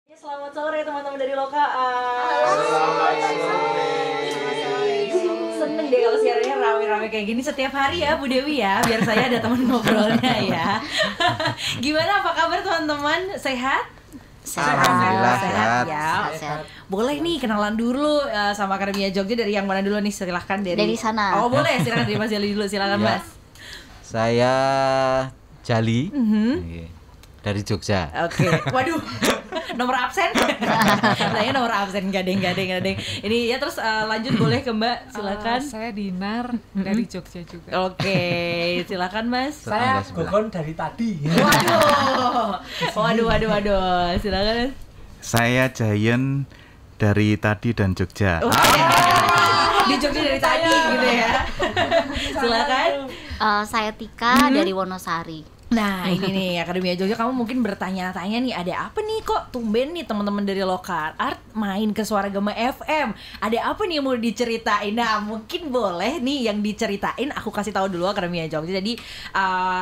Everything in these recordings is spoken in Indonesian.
Selamat sore teman-teman dari Lokaan. Selamat sore. Seneng deh kalau siarannya rame-rame kayak gini setiap hari ya Bu Dewi ya, biar saya ada teman ngobrolnya ya. Gimana, apa kabar teman-teman? Sehat? Alhamdulillah sehat. Ya. Boleh nih kenalan dulu sama Akademia Jogja. Dari yang mana dulu nih? Silahkan dari sana. Oh boleh, silakan dari Mas Jali dulu, silakan Ya. Mas. Saya Jali dari Jogja. Oke, waduh, nomor absen? Saya nomor absen, gading. Ini ya, terus lanjut boleh ke Mbak, silakan. Saya Dinar dari Jogja juga. Oke, silakan Mas. Saya Tetangga sebelah. Gogon dari tadi. Waduh, silakan. Saya Giant dari tadi dan Jogja. Di Jogja dari tadi gitu ya. Silakan. Saya Tika dari Wonosari. Nah ini nih Akademia Jogja, kamu mungkin bertanya-tanya nih, ada apa nih kok tumben nih teman-teman dari Lokal Art main ke Suara Gema FM? Ada apa nih yang mau diceritain? Nah mungkin boleh nih yang diceritain, aku kasih tahu dulu Akademia Jogja. Jadi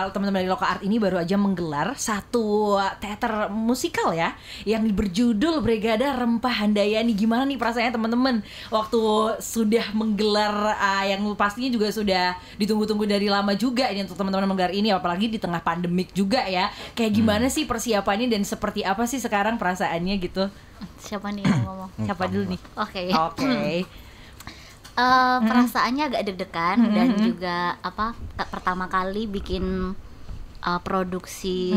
teman-teman dari Lokal Art ini baru aja menggelar satu teater musikal ya, yang berjudul Brigada Rempah Handayani. Gimana nih perasaannya teman-teman waktu sudah menggelar yang pastinya juga sudah ditunggu-tunggu dari lama juga ini untuk teman-teman menggelar ini, apalagi di tengah pandemik juga ya. Kayak gimana sih persiapannya dan seperti apa sih sekarang perasaannya gitu? Siapa nih yang ngomong? Siapa dulu nih? Oke. Oke. Perasaannya agak deg-degan dan juga pertama kali bikin produksi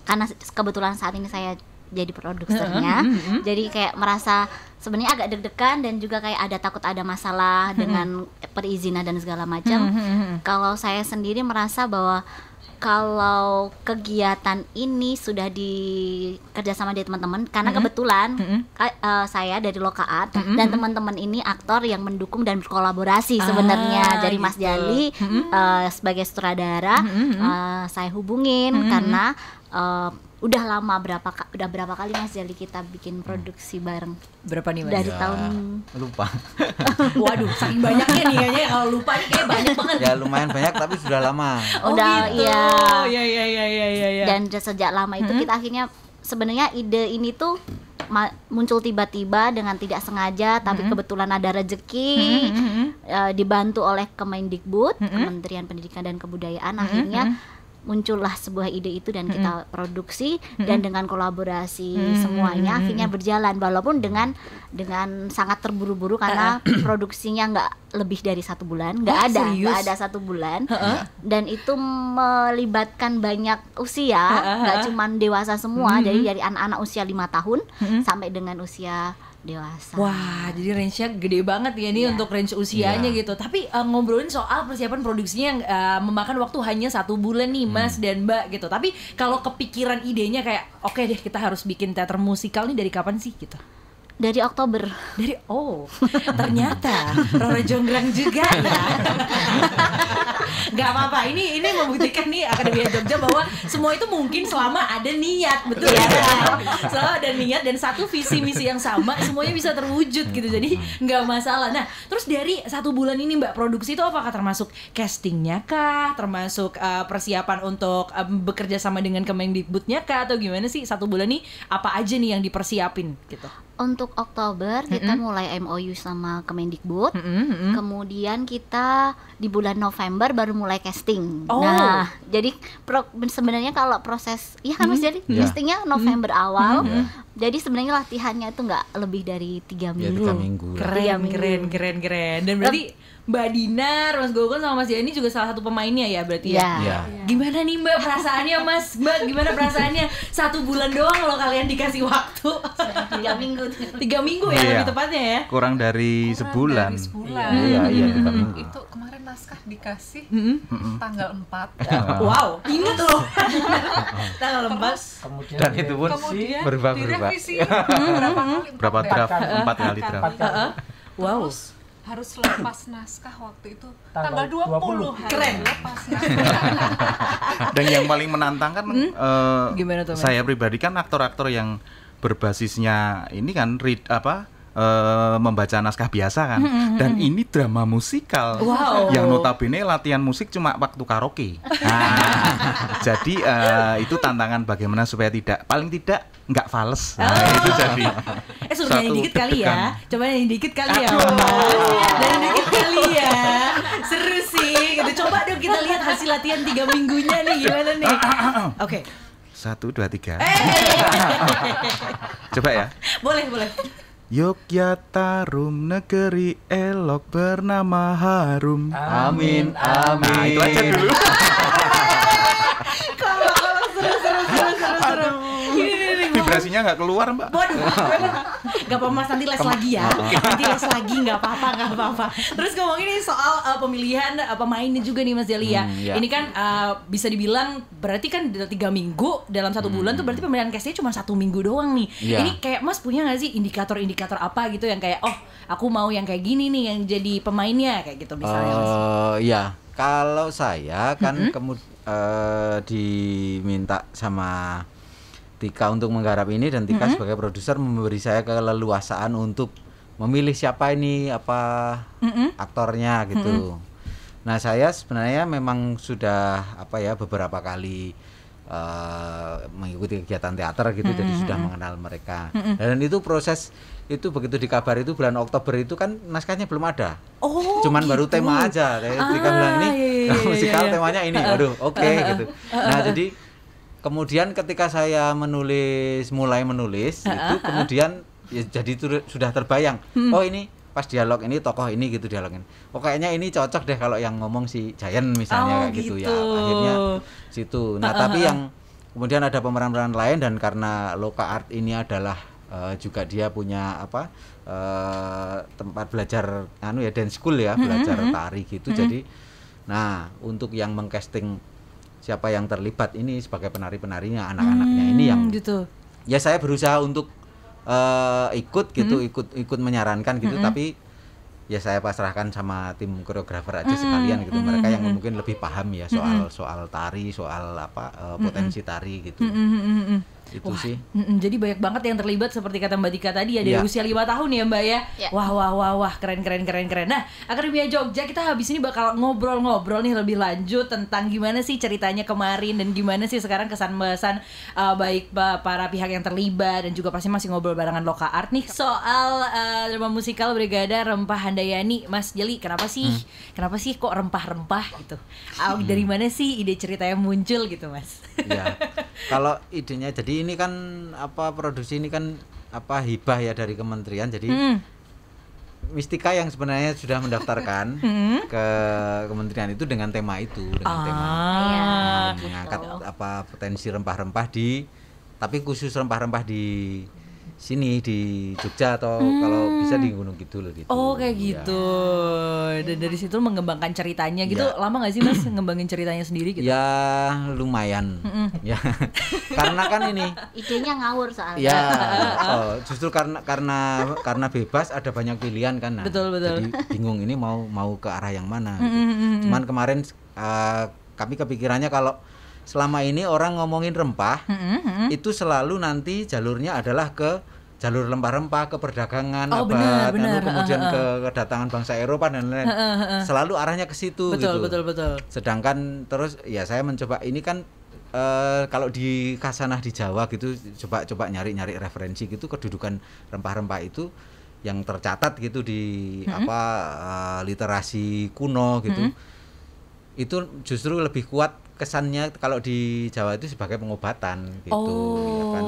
karena kebetulan saat ini saya jadi produsernya. Jadi kayak merasa sebenarnya agak deg-degan dan juga kayak ada takut ada masalah dengan perizinan dan segala macam. Kalau saya sendiri merasa bahwa kalau kegiatan ini sudah kerjasama dari teman-teman, karena kebetulan saya dari Lokaat dan teman-teman ini aktor yang mendukung dan berkolaborasi sebenarnya. Jadi Mas Jali sebagai sutradara saya hubungin karena udah lama berapa kali Mas Jali kita bikin produksi bareng. Berapa nih Mas? Dari tahun Lupa. Waduh, saking banyaknya nih kayaknya, kalau lupa nih kayak banyak banget. Ya lumayan banyak tapi sudah lama. udah gitu. iya. Iya. Dan sejak lama itu kita akhirnya sebenarnya ide ini tuh muncul tiba-tiba dengan tidak sengaja, tapi kebetulan ada rezeki, dibantu oleh Kemendikbud, Kementerian Pendidikan dan Kebudayaan, akhirnya muncullah sebuah ide itu dan kita produksi dan dengan kolaborasi semuanya akhirnya berjalan, walaupun dengan sangat terburu-buru karena produksinya nggak lebih dari 1 bulan, nggak ada 1 bulan, dan itu melibatkan banyak usia, nggak cuman dewasa semua, jadi dari anak-anak usia 5 tahun sampai dengan usia dewasa. Wah, jadi range-nya gede banget ya nih untuk range usianya gitu. Tapi ngobrolin soal persiapan produksinya yang memakan waktu hanya 1 bulan nih Mas dan Mbak gitu. Tapi kalau kepikiran idenya kayak oke deh kita harus bikin teater musikal nih dari kapan sih gitu? Dari Oktober. Ternyata Roro Jonggrang juga ya. Gak apa-apa, ini membuktikan nih Akademia Jogja bahwa semua itu mungkin selama ada niat, betul ya? Selama ada niat dan satu visi misi yang sama, semuanya bisa terwujud gitu, jadi nggak masalah. Nah, terus dari 1 bulan ini Mbak produksi itu apakah termasuk castingnya kah, termasuk persiapan untuk bekerja sama dengan Kemendikbudnya kah, atau gimana sih 1 bulan ini apa aja nih yang dipersiapin gitu? Untuk Oktober kita mulai MOU sama Kemendikbud, kemudian kita di bulan November baru mulai casting. Nah, jadi sebenarnya kalau proses, ya kan Mas, jadi castingnya November awal. Jadi sebenarnya latihannya itu nggak lebih dari 3 minggu. 3 minggu. Keren. Dan berarti Mbak Dinar, Mas Gogon sama Mas Yani juga salah satu pemainnya ya berarti ya? Iya. Gimana nih Mbak perasaannya Mas? Mbak gimana perasaannya? 1 bulan doang loh kalian dikasih waktu. 3 minggu. 3 minggu ya lebih tepatnya ya? Kurang dari sebulan. Dari sebulan. Iya, 3 minggu. Itu kemarin naskah dikasih tanggal 4. Wow, ingat loh. Tanggal 4. Kemudian Dan itu pun Kemudian berubah-berubah. direvisi berapa kali? Berapa draft? Empat 4 kali draft. Wow. Terus harus lepas naskah waktu itu Tanggal tanggal 20. 20. Keren. Lepas naskah. Dan yang paling menantang kan Gimana tuh, Mas? saya pribadi kan aktor-aktor yang berbasisnya ini kan membaca naskah biasa kan. Dan ini drama musikal Wow. yang notabene latihan musik cuma waktu karaoke. Jadi itu tantangan bagaimana supaya paling tidak nggak fals. Itu jadi Suruh nyanyi satu dikit kali ya. deg-degan. Coba nyanyi dikit kali ya, Mas. Nyanyi dikit kali ya. Seru sih. Gitu. Coba dong kita lihat hasil latihan 3 minggunya nih gimana nih. Oke. 1, 2, 3. Coba ya. Boleh. Yogyakarta negeri elok bernama harum. Amin, Nah, amin. itu aja dulu. Kalau seru. Ini. Vibrasinya nggak keluar, Mbak. Waduh, gak apa-apa Mas, nanti les lagi ya. Nanti les lagi, gak apa-apa. Terus ngomongin nih soal pemilihan pemainnya juga nih Mas Jali ya. Iya. Ini kan bisa dibilang berarti kan 3 minggu dalam 1 bulan tuh berarti pemilihan castnya cuma 1 minggu doang nih. Iya. Ini kayak Mas punya gak sih indikator-indikator apa gitu yang kayak aku mau yang kayak gini nih yang jadi pemainnya kayak gitu misalnya Mas. Iya, kalau saya kan diminta sama Tika untuk menggarap ini, dan Tika sebagai produser memberi saya keleluasaan untuk memilih siapa ini aktornya gitu. Nah, saya sebenarnya memang sudah beberapa kali mengikuti kegiatan teater gitu, jadi sudah mengenal mereka. Dan itu proses itu begitu dikabar itu bulan Oktober itu kan naskahnya belum ada. Cuman baru tema aja. Tika bilang ini musikal temanya ini. Aduh, oke gitu. Nah, jadi kemudian ketika saya mulai menulis itu kemudian ya jadi sudah terbayang. Oh, ini pas dialog ini tokoh ini gitu dialogin. Oh, kayaknya ini cocok deh kalau yang ngomong si Giant misalnya kayak gitu ya. Akhirnya situ. Nah, tapi yang kemudian ada pemeran-pemeran lain, dan karena Loka Art ini adalah juga dia punya tempat belajar dance school ya, belajar tari gitu. Jadi nah, untuk yang mengcasting siapa yang terlibat ini sebagai penari-penarinya, anak-anaknya ini yang gitu. Ya saya berusaha untuk ikut gitu, ikut menyarankan gitu, tapi ya saya pasrahkan sama tim koreografer aja sekalian gitu. Mereka yang mungkin lebih paham ya soal tari, soal potensi tari gitu. Itu sih. Jadi banyak banget yang terlibat seperti kata Mbak Tika tadi ya, dari usia 5 tahun ya Mbak ya. Wah, keren. Nah, Akademia Jogja kita habis ini bakal ngobrol-ngobrol nih lebih lanjut tentang gimana sih ceritanya kemarin dan gimana sih sekarang kesan-pesan baik para pihak yang terlibat, dan juga pasti masih ngobrol barengan Loka Art nih soal drama musikal Brigada Rempah Handayani. Mas Jali, kenapa sih kok rempah-rempah gitu? Dari mana sih ide ceritanya muncul gitu, Mas? Ya, kalau idenya jadi ini kan produksi ini kan hibah ya dari kementerian. Jadi Mistika yang sebenarnya sudah mendaftarkan ke kementerian itu dengan tema mengangkat potensi rempah-rempah tapi khusus rempah-rempah di sini di Jogja atau kalau bisa di Gunung Kidul gitu. Oh, kayak gitu. Dan dari situ mengembangkan ceritanya gitu. Lama nggak sih Mas ngembangin ceritanya sendiri gitu? Ya lumayan. Ya. Karena kan ini idenya ngawur soalnya. Ya, justru karena bebas, ada banyak pilihan kan. Nah, betul. Jadi bingung ini mau ke arah yang mana gitu. Cuman kemarin kami kepikirannya kalau selama ini orang ngomongin rempah itu selalu nanti jalurnya adalah ke jalur rempah-rempah, ke perdagangan, benar. kemudian ke kedatangan bangsa Eropa dan lain-lain. Selalu arahnya ke situ gitu. Betul. Sedangkan terus ya saya mencoba ini kan kalau di Kasanah di Jawa gitu, coba nyari referensi gitu kedudukan rempah-rempah itu yang tercatat gitu di literasi kuno gitu. Itu justru lebih kuat kesannya kalau di Jawa itu sebagai pengobatan gitu, ya kan.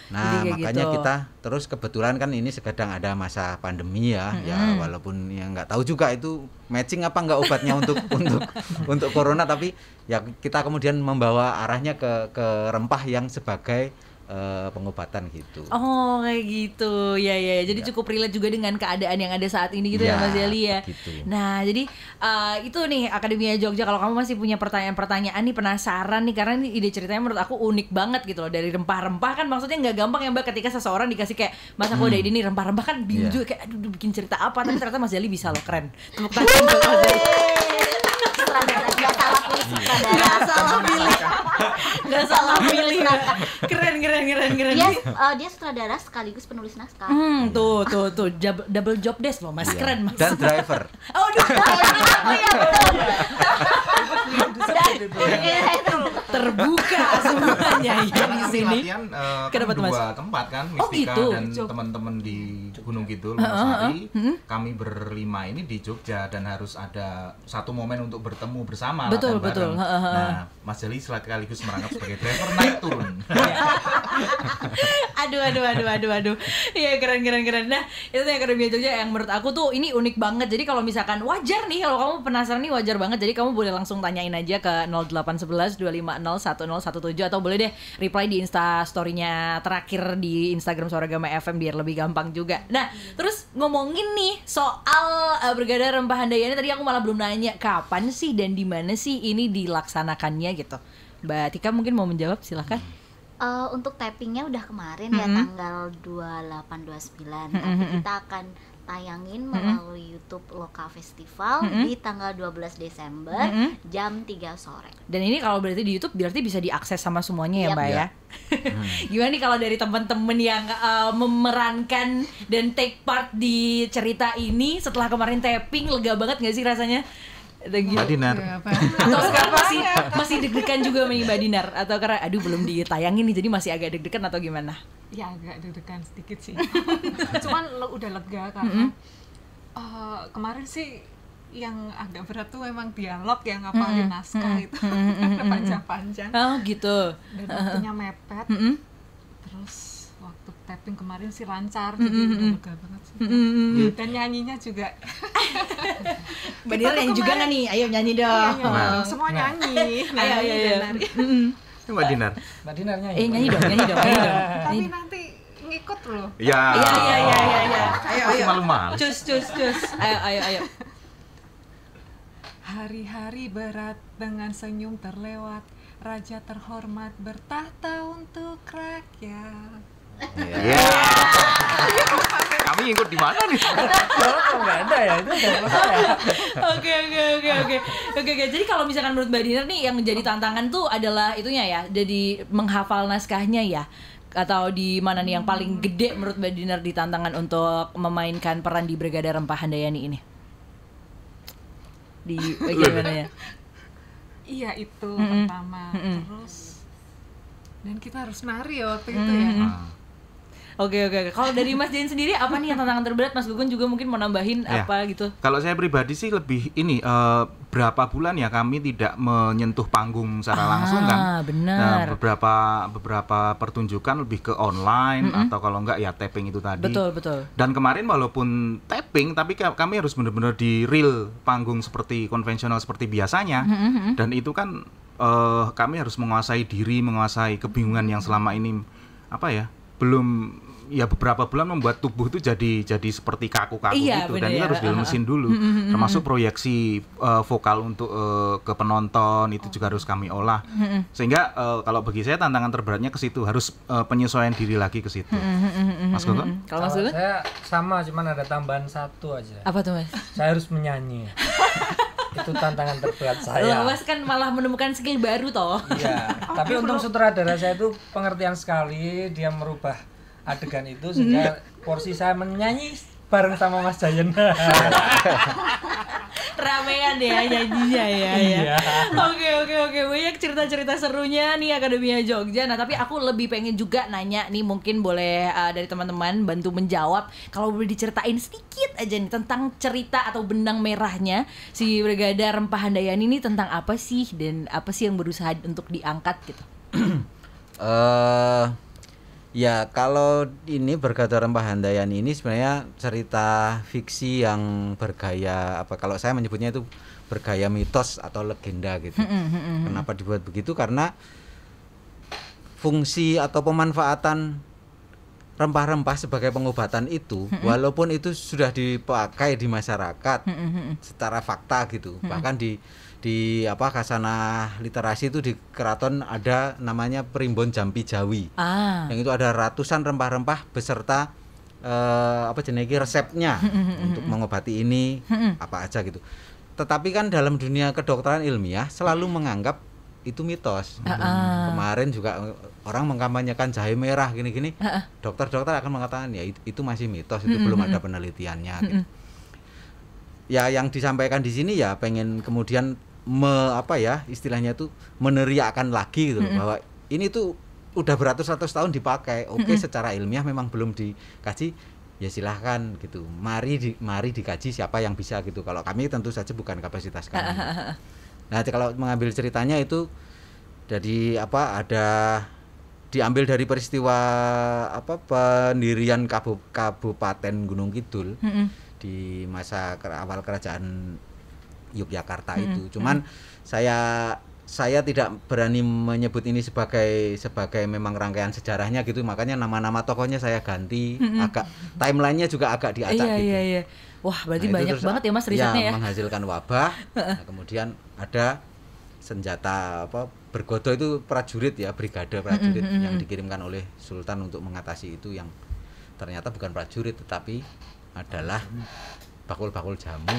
Nah, makanya gitu. kita terus kebetulan kan ini sedang ada masa pandemi ya, ya walaupun yang nggak tahu juga itu matching apa nggak obatnya untuk corona, tapi ya kita kemudian membawa arahnya ke rempah yang sebagai pengobatan gitu. Oh, kayak gitu. Ya. Jadi cukup relate juga dengan keadaan yang ada saat ini gitu ya Mas Jali ya. Gitu. Nah, jadi itu nih Akademia Jogja, kalau kamu masih punya pertanyaan-pertanyaan nih, penasaran nih, karena ini ide ceritanya menurut aku unik banget gitu loh. Dari rempah-rempah kan maksudnya nggak gampang ya Mbak, ketika seseorang dikasih kayak Mas aku udah ini nih rempah-rempah kan bingung juga kayak aduh bikin cerita apa, tapi ternyata Mas Jali bisa loh, keren. Tepuk tangan untuk Mas Jali. sutradara. Nggak salah pilih. Keren. Dia sutradara sekaligus penulis naskah. Tuh double job desk loh Mas. Iya. Keren Mas. Dan driver. Oh, Terbuka semuanya ya di sini. Latihan Kenapa tuh, Mas? dua tempat kan, Oh, Mistika gitu. dan teman-teman di Gunung Kidul, Wonosari. Kami berlima ini di Jogja dan harus ada satu momen untuk bertemu bersama. Betul. latihan bareng. Nah, Mas Jali sekaligus merangkap sebagai driver naik turun. Aduh. Iya keren. Nah, itu yang Akademia Jogja yang menurut aku tuh ini unik banget. Jadi kalau misalkan wajar nih, kalau kamu penasaran nih wajar banget. Jadi kamu boleh langsung tanyain aja ke 0811 250 1017 atau boleh deh reply di Insta story-nya terakhir di Instagram Suara Gama FM biar lebih gampang juga. Nah, terus ngomongin nih soal Brigada Rempah Handayani, tadi aku malah belum nanya kapan sih dan di mana sih ini dilaksanakannya gitu. Mbak Tika mungkin mau menjawab, silahkan. Untuk tappingnya udah kemarin ya tanggal 28-29, tapi kita akan tayangin melalui YouTube Loka Festival di tanggal 12 Desember jam 3 sore. Dan ini kalau berarti di YouTube berarti bisa diakses sama semuanya ya Yap. Mbak ya. Gimana nih kalau dari teman-teman yang memerankan dan take part di cerita ini setelah kemarin tapping, lega banget nggak sih rasanya? Mbak Dinar. Atau sekarang masih deg-degan juga nih Mbak Dinar? Atau karena aduh belum ditayangin nih jadi masih agak deg-degan atau gimana? Ya agak deg-degan sedikit sih. Cuman udah lega karena kemarin sih yang agak berat tuh memang dialog yang ngapalin naskah itu panjang-panjang. Oh gitu. Dan waktunya mepet. Terus waktu tapping kemarin sih lancar, jadi udah lega banget sih. Dan nyanyinya juga. Mbak Dinar nyanyi juga nggak nih? Ayo nyanyi dong. Iya, semua nyanyi. Ayo. Mbak Dinar. Mbak Dinar nyanyi. Nyanyi dong. Tapi nanti ngikut loh. Ya. Iya. Ayo. Malu-malu. Cus. Ayo. Hari-hari berat dengan senyum terlewat, raja terhormat bertahta untuk rakyat. Iya. Kami ikut di mana nih? Nggak ada ya, itu udah selesai. Oke. Jadi kalau misalkan menurut Mbak Dinar nih yang jadi tantangan tuh adalah itunya ya, jadi menghafal naskahnya ya. Atau di mana nih yang paling gede menurut Mbak Dinar di tantangan untuk memainkan peran di Brigada Rempah Handayani ini? Di bagian mana ya? Iya itu pertama. Terus dan kita harus nari waktu itu ya. Oke. Kalau dari Mas Jain sendiri apa nih yang tantangan terberat? Mas Gugun juga mungkin mau nambahin apa gitu? Kalau saya pribadi sih lebih ini berapa bulan ya kami tidak menyentuh panggung secara langsung kan. Benar. Beberapa pertunjukan lebih ke online atau kalau enggak ya tapping itu tadi. Betul. Dan kemarin walaupun tapping tapi kami harus benar-benar di real panggung seperti konvensional seperti biasanya. Dan itu kan kami harus menguasai diri, menguasai kebingungan yang selama ini belum ya beberapa bulan membuat tubuh itu jadi seperti kaku-kaku gitu dan itu harus dilemesin dulu termasuk proyeksi vokal untuk ke penonton itu juga harus kami olah sehingga kalau bagi saya tantangan terberatnya ke situ harus penyesuaian diri lagi ke situ. Mas Gogo? Kalau Mas Gogo? Saya sama, cuman ada tambahan satu aja. Apa tuh Mas? Saya harus menyanyi. Itu tantangan terberat saya. Mas kan malah menemukan skill baru toh. Iya, tapi untung sutradara saya itu pengertian sekali, dia merubah adegan itu sehingga porsi saya menyanyi bareng sama Mas Jayen. Ramean ya nyanyinya ya. Iya. Oke. Banyak cerita-cerita serunya nih Akademia Jogja. Nah, tapi aku lebih pengen juga nanya nih, mungkin boleh dari teman-teman bantu menjawab kalau boleh diceritain sedikit aja nih tentang cerita atau benang merahnya si Brigada Rempah Handayani ini tentang apa sih dan apa sih yang berusaha untuk diangkat gitu. Ya kalau ini Brigada Rempah Handayani ini sebenarnya cerita fiksi yang bergaya kalau saya menyebutnya itu bergaya mitos atau legenda gitu. Kenapa dibuat begitu? Karena fungsi atau pemanfaatan rempah-rempah sebagai pengobatan itu walaupun itu sudah dipakai di masyarakat secara fakta gitu. Bahkan di Kasanah Literasi itu di keraton ada namanya Primbon Jampi Jawi. Yang itu ada ratusan rempah-rempah beserta resepnya untuk mengobati ini apa aja gitu. tetapi kan dalam dunia kedokteran ilmiah selalu menganggap itu mitos. Kemarin juga orang mengkampanyekan jahe merah gini-gini. Dokter-dokter akan mengatakan ya itu masih mitos, itu belum ada penelitiannya. Gitu. Ya yang disampaikan di sini ya pengen kemudian istilahnya itu meneriakkan lagi gitu bahwa ini tuh udah beratus-ratus tahun dipakai. Oke, secara ilmiah memang belum dikaji. Ya silahkan gitu. Mari dikaji siapa yang bisa gitu. Kalau kami tentu saja bukan kapasitas kami. Nah, kalau mengambil ceritanya itu jadi ada diambil dari peristiwa pendirian Kabupaten Gunung Kidul di masa awal kerajaan Yogyakarta itu. Cuman saya tidak berani menyebut ini sebagai memang rangkaian sejarahnya gitu, makanya nama-nama tokohnya saya ganti, agak timelinenya juga agak diacak gitu. Iya. Wah, berarti banyak banget ya Mas risetnya ya. Menghasilkan wabah. Nah, kemudian ada senjata bergodo itu prajurit ya, brigade prajurit yang dikirimkan oleh Sultan untuk mengatasi itu, yang ternyata bukan prajurit tetapi adalah bakul-bakul jamu.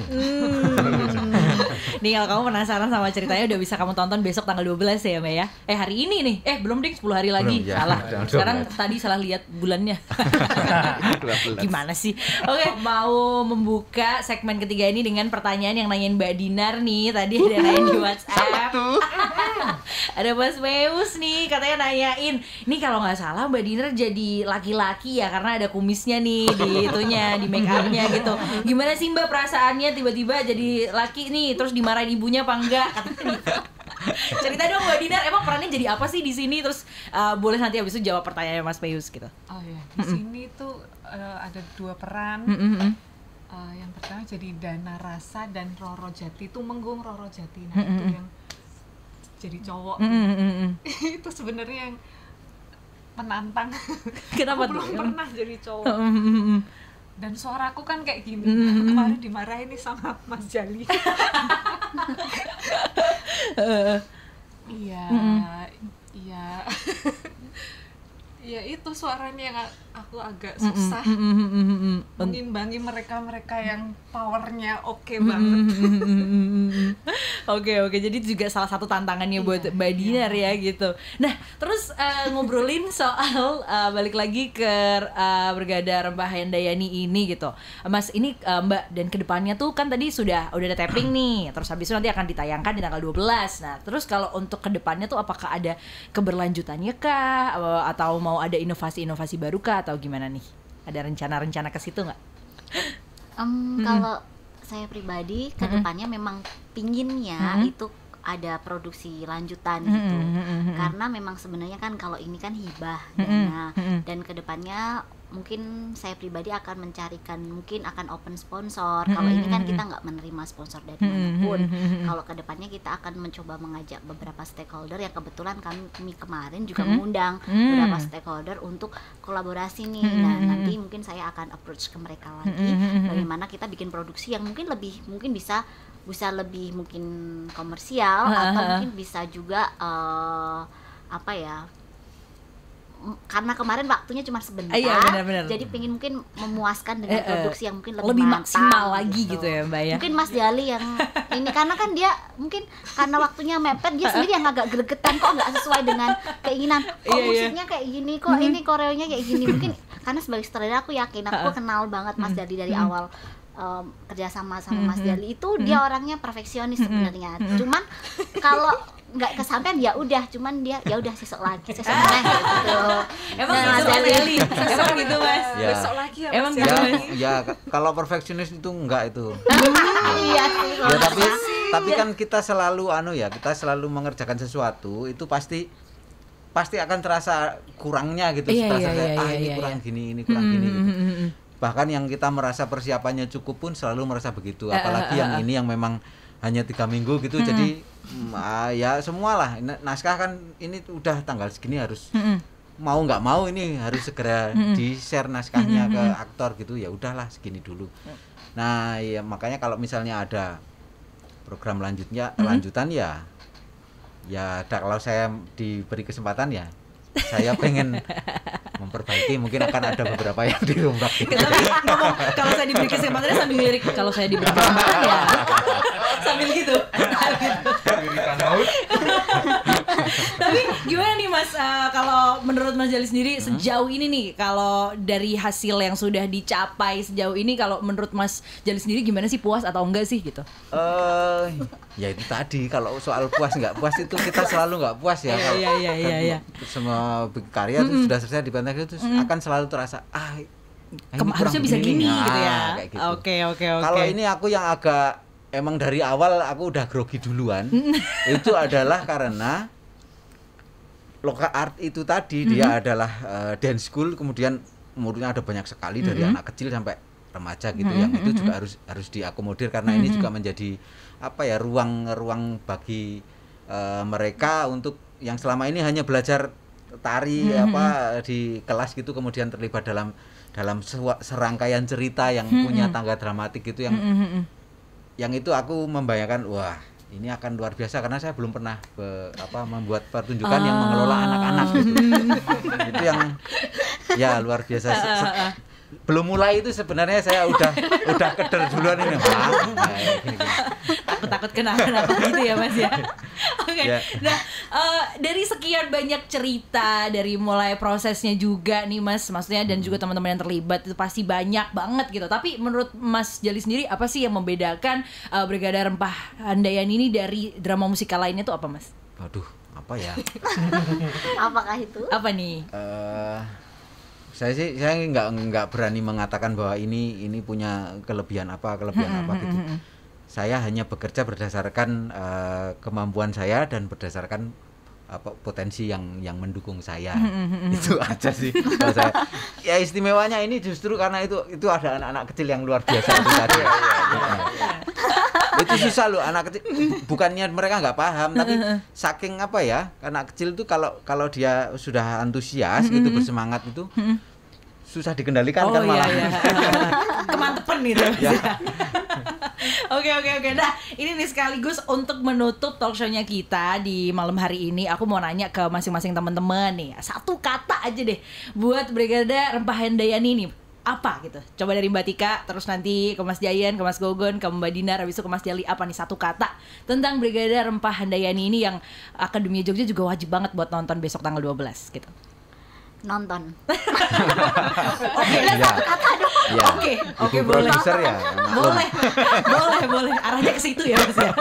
Nih kalau kamu penasaran sama ceritanya udah bisa kamu tonton besok tanggal 12 ya Mbak ya. Hari ini nih. Belum ding, 10 hari lagi. Belum, ya. Salah. Sekarang tadi salah lihat bulannya. Gimana sih? Oke, mau membuka segmen ketiga ini dengan pertanyaan yang nanyain Mbak Dinar nih. Tadi ada nanyain di WhatsApp. Ada Mas Meus nih katanya nanyain. Nih kalau nggak salah Mbak Dinar jadi laki-laki ya karena ada kumisnya nih di itunya, di make up-nya gitu. Gimana sih Mbak perasaannya tiba-tiba jadi laki nih terus dimarahin ibunya apa enggak? Cerita dong Mbak Dinar, emang perannya jadi apa sih di sini? Terus boleh nanti habis itu jawab pertanyaannya Mas Meus gitu. Oh ya, di sini tuh ada 2 peran. Yang pertama jadi Dana Rasa dan Roro Jati, Tumenggung Roro Jati. Nah itu yang jadi cowok. Itu sebenarnya yang menantang. Kenapa belum tuh? pernah jadi cowok. Dan suaraku kan kayak gini. Kemarin dimarahin nih sama Mas Jali. Iya. Ya itu suaranya yang aku agak susah mengimbangi mereka yang powernya oke banget. Oke, jadi juga salah satu tantangannya buat Mbak Dinar ya gitu. Nah, terus ngobrolin soal balik lagi ke Brigada Rempah Handayani ini gitu. Mas, ini Mbak, dan kedepannya tuh kan tadi udah ada tapping nih. Terus habis itu nanti akan ditayangkan di tanggal 12. Nah, terus kalau untuk kedepannya tuh apakah ada keberlanjutannya kah? Atau mau ada inovasi-inovasi baru kah atau gimana nih? Ada rencana-rencana ke situ nggak? Kalau saya pribadi kedepannya memang pinginnya itu ada produksi lanjutan gitu, karena memang sebenarnya kan kalau ini kan hibah dana, dan kedepannya mungkin saya pribadi akan mencarikan, mungkin akan open sponsor. Kalau ini kan kita nggak menerima sponsor dari manapun. Kalau kedepannya kita akan mencoba mengajak beberapa stakeholder yang kebetulan kami kemarin juga mengundang beberapa stakeholder untuk kolaborasi nih. Nah nanti mungkin saya akan approach ke mereka lagi bagaimana kita bikin produksi yang mungkin bisa lebih mungkin komersial, atau mungkin bisa juga karena kemarin waktunya cuma sebentar, benar. jadi pengen mungkin memuaskan dengan produksi yang mungkin lebih maksimal lagi gitu ya Mbak ya. Mungkin Mas Jali yang ini karena kan dia mungkin karena waktunya mepet, dia sendiri yang agak gregetan, kok nggak sesuai dengan keinginan, kok musiknya kayak gini, kok ini koreonya kayak gini. Mungkin karena sebagai sutradara aku yakin, aku kenal banget Mas Jali dari awal kerjasama sama Mas Jali itu, dia orangnya perfeksionis sebenarnya. Cuman kalau nggak kesampaian ya udah, cuman dia ya udah sesok lagi gitu. Emang Mas Jali sesok gitu Mas. Ya. Besok lagi ya Emang Mas Jali. Ya kalau perfeksionis itu enggak itu. Iya sih. Ya tapi kan kita selalu kita selalu mengerjakan sesuatu itu pasti akan terasa kurangnya gitu, terasa ini kurang gini, ini kurang gini gitu. Bahkan yang kita merasa persiapannya cukup pun selalu merasa begitu, apalagi yang ini yang memang hanya 3 minggu gitu. Jadi ya semualah naskah kan ini udah tanggal segini harus mau nggak mau ini harus segera di-share naskahnya ke aktor gitu, ya udahlah segini dulu. Nah ya makanya kalau misalnya ada program lanjutan ya kalau saya diberi kesempatan ya saya pengen memperbaiki, mungkin akan ada beberapa yang dirombak. Tapi ngomong kalau saya diberi kesempatan sambil lirik, kalau saya diberi kesempatan ya Sambil gitu. Tapi gimana nih Mas, kalau menurut Mas Jali sendiri sejauh ini nih, kalau dari hasil yang sudah dicapai sejauh ini, kalau menurut Mas Jali sendiri gimana sih, puas atau enggak sih gitu? Ya itu tadi, kalau soal puas nggak puas itu kita selalu nggak puas ya. Iya. Semua karya itu sudah selesai di pentas itu akan selalu terasa harusnya bisa gini gitu ya. Kayak gitu. Oke. Kalau ini aku yang agak emang dari awal aku udah grogi duluan. Itu adalah karena Loka Art itu tadi dia adalah dance school, kemudian umurnya ada banyak sekali dari anak kecil sampai remaja gitu, yang itu juga harus diakomodir karena ini juga menjadi ruang bagi mereka untuk yang selama ini hanya belajar tari di kelas gitu, kemudian terlibat dalam serangkaian cerita yang punya tangga dramatik gitu, yang itu aku membayangkan wah ini akan luar biasa karena saya belum pernah membuat pertunjukan yang mengelola anak-anak gitu. Itu yang ya luar biasa. Belum mulai itu sebenarnya saya udah keder duluan ini. Takut kenapa gitu ya Mas ya. Oke. Yeah. Nah, dari sekian banyak cerita, dari mulai prosesnya juga nih Mas, maksudnya dan juga teman-teman yang terlibat itu pasti banyak banget gitu. Tapi menurut Mas Jali sendiri apa sih yang membedakan Brigada Rempah Handayani ini dari drama musikal lainnya tuh apa Mas? Waduh, apa ya? Apakah itu? Apa nih? Saya nggak berani mengatakan bahwa ini punya kelebihan apa gitu. Saya hanya bekerja berdasarkan kemampuan saya dan berdasarkan potensi yang mendukung saya. Itu aja sih kalau saya. Ya istimewanya ini justru karena itu ada anak-anak kecil yang luar biasa itu tadi. Itu susah loh, anak kecil bukannya mereka nggak paham, tapi saking anak kecil itu kalau dia sudah antusias gitu, bersemangat itu susah dikendalikan kan malah. Kemantepan gitu ya. Oke. Nah, ini nih sekaligus untuk menutup talk show-nya kita di malam hari ini. Aku mau nanya ke masing-masing teman-teman nih. Satu kata aja deh buat Brigada Rempah Handayani ini. Apa gitu? Coba dari Mbak Tika, terus nanti ke Mas Jayan, ke Mas Gogon, ke Mbak Dinar, habis itu ke Mas Jali. Apa nih satu kata tentang Brigada Rempah Handayani ini yang Akademia Jogja juga wajib banget buat nonton besok tanggal 12 gitu. Nonton. Oke, satu kata dong. Oke, boleh. Ya. Boleh. Arahnya ke situ ya Mas ya.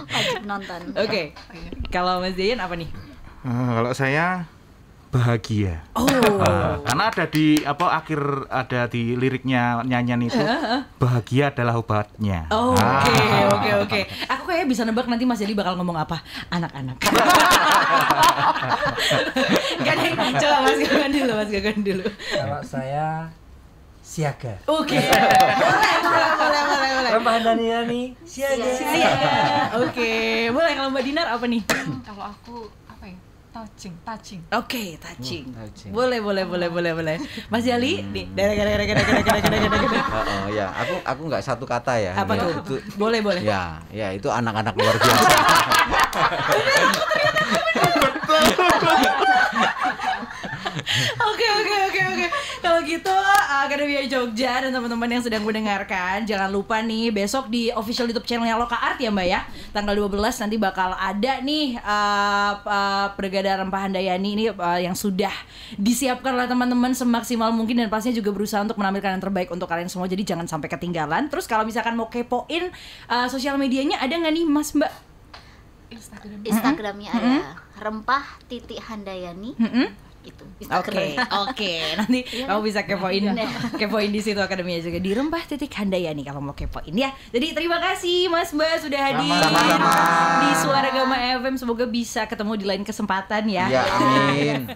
Wajib nonton. Oke. Kalau Mas Jayan apa nih? Kalau saya bahagia. Karena ada di akhir ada di liriknya nyanyian itu, bahagia adalah obatnya. Oke. Aku kayak bisa nebak nanti Mas Jali bakal ngomong apa? Anak-anak. Gak deh, coba Mas Gogon dulu. Kalau saya siaga. Oke. Boleh. Rempah Handayani siaga. Oke. Boleh, kalau Mbak Dinar apa nih? Kalau aku touching. Oke, touching. Boleh. Mas Jali, nih. Ya, aku nggak satu kata ya. Apa ya, tuh? Boleh. Ya, itu anak-anak luar biasa. Oke. Kalau gitu Akademia Jogja dan teman-teman yang sedang mendengarkan, jangan lupa nih besok di official YouTube channelnya Loka Art ya Mbak ya. Tanggal 12 nanti bakal ada nih Brigada Rempah Handayani ini yang sudah disiapkan oleh teman-teman semaksimal mungkin, dan pastinya juga berusaha untuk menampilkan yang terbaik untuk kalian semua. Jadi jangan sampai ketinggalan. Terus kalau misalkan mau kepoin sosial medianya ada nggak nih Mas Mbak? Instagramnya ada rempah.handayani. Itu Oke. Nanti kamu bisa kepoin di situ Akademia juga di rempah.handayani kalau mau kepoin ya. Jadi terima kasih Mas Mbak sudah hadir di Suara Gama FM. Semoga bisa ketemu di lain kesempatan ya. Ya, amin.